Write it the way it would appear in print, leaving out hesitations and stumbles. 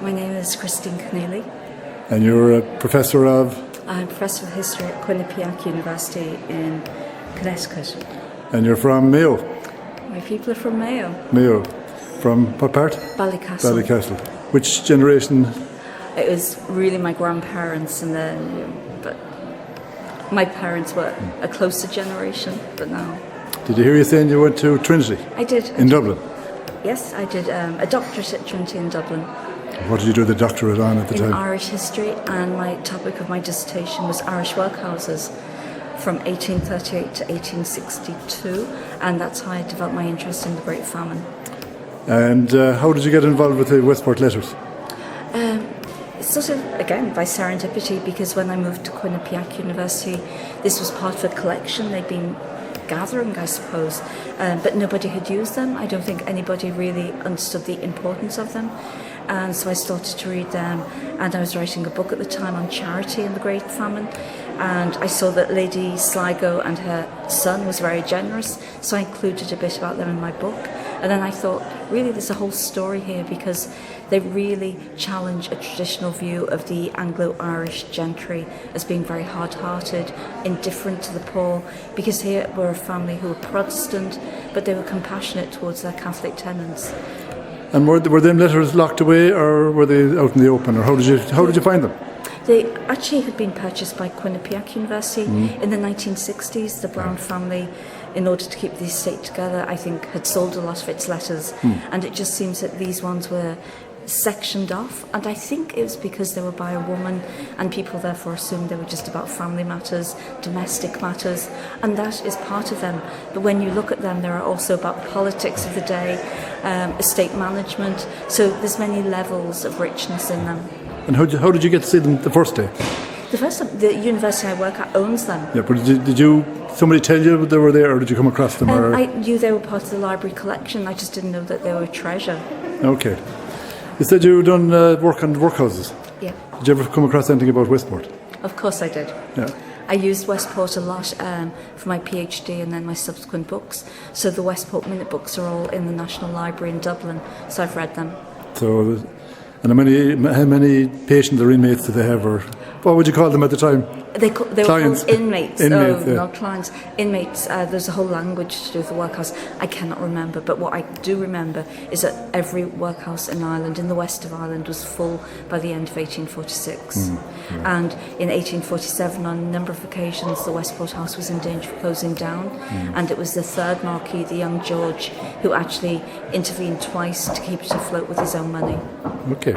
My name is Kinealy. And you're a professor of? I'm Professor of History at Quinnipiac University in Connecticut. And you're from Mayo? My people are from Mayo. Mayo. From what part? Ballycastle. Ballycastle. Which generation? It was really my grandparents, and then, but my parents were a closer generation, but now. Did you hear you saying you went to Trinity? I did. In Dublin? Yes, I did a doctorate at Trinity in Dublin. What did you do the doctorate on at the time? In Irish history, and my topic of my dissertation was Irish workhouses from 1838 to 1862, and that's how I developed my interest in the Great Famine. And how did you get involved with the Westport letters? Sort of, again, by serendipity, because when I moved to Quinnipiac University, this was part of a collection they'd been gathering, I suppose, but nobody had used them. I don't think anybody really understood the importance of them. And so I started to read them, and I was writing a book at the time on charity in the Great Famine, and I saw that Lady Sligo and her son was very generous, so I included a bit about them in my book. And then I thought, really, there's a whole story here, because they really challenge a traditional view of the Anglo-Irish gentry as being very hard-hearted, indifferent to the poor, because here were a family who were Protestant, but they were compassionate towards their Catholic tenants. And were them letters locked away, or were they out in the open, or how did you find them? They actually had been purchased by Quinnipiac University in the 1960s. The Brown family, in order to keep the estate together, I think had sold a lot of its letters, and it just seems that these ones were sectioned off, and I think it was because they were by a woman, and people therefore assumed they were just about family matters, domestic matters, and that is part of them. But when you look at them, they're also about politics of the day, estate management, so there's many levels of richness in them. And how did you get to see them the first day? The first time, the university I work at owns them. Yeah, but did somebody tell you they were there, or did you come across them? I knew they were part of the library collection, I just didn't know that they were a treasure. Okay. You said you done work on workhouses. Yeah. Did you ever come across anything about Westport? Of course I did. Yeah. I used Westport a lot for my PhD and then my subsequent books. So the Westport Minute books are all in the National Library in Dublin, so I've read them. So, and how many patients or inmates do they have, or what would you call them at the time? They were called inmates. Inmates, yeah. Not clients. Inmates, there's a whole language to do with the workhouse. I cannot remember, but what I do remember is that every workhouse in Ireland, in the west of Ireland, was full by the end of 1846. And in 1847, on a number of occasions, the Westport House was in danger of closing down, and it was the third Marquis, the young George, who actually intervened twice to keep it afloat with his own money. Okay.